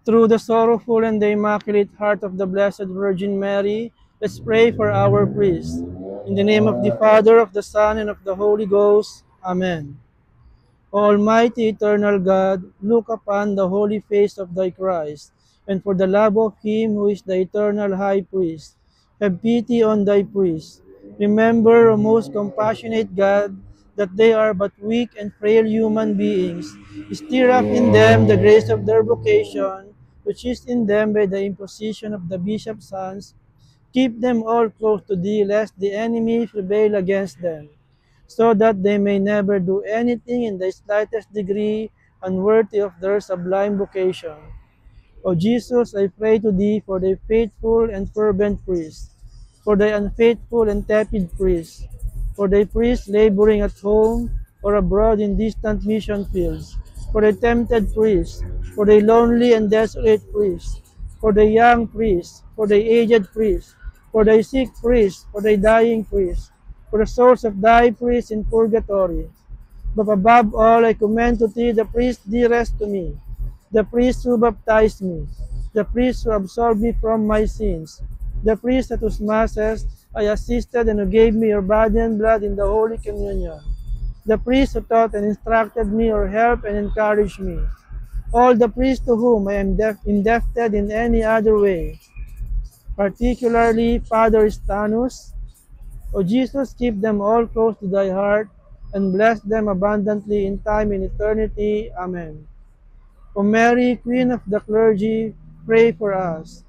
Through the sorrowful and the immaculate heart of the Blessed Virgin Mary, let's pray for our priest. In the name of the Father, of the Son, and of the Holy Ghost. Amen. O Almighty eternal God, look upon the holy face of thy Christ, and for the love of him who is the eternal high priest, have pity on thy priests. Remember, O most compassionate God, that they are but weak and frail human beings. Stir up in them the grace of their vocation, which is in them by the imposition of the bishop's hands. Keep them all close to thee, lest the enemy prevail against them, so that they may never do anything in the slightest degree unworthy of their sublime vocation. O Jesus, I pray to thee for thy faithful and fervent priests, for thy unfaithful and tepid priests, for thy priests laboring at home or abroad in distant mission fields, for thy tempted priests, for thy lonely and desolate priests, for thy young priests, for thy aged priests, for thy sick priests, for thy dying priests, for the souls of thy priests in purgatory. But above all, I commend to thee the priest dearest to me, the priest who baptized me, the priest who absolved me from my sins, the priest at whose masses I assisted and who gave me your body and blood in the Holy Communion, the priest who taught and instructed me or helped and encouraged me, all the priests to whom I am indebted in any other way, particularly Father Stanus. O Jesus, keep them all close to thy heart, and bless them abundantly in time and eternity. Amen. O Mary, Queen of the clergy, pray for us.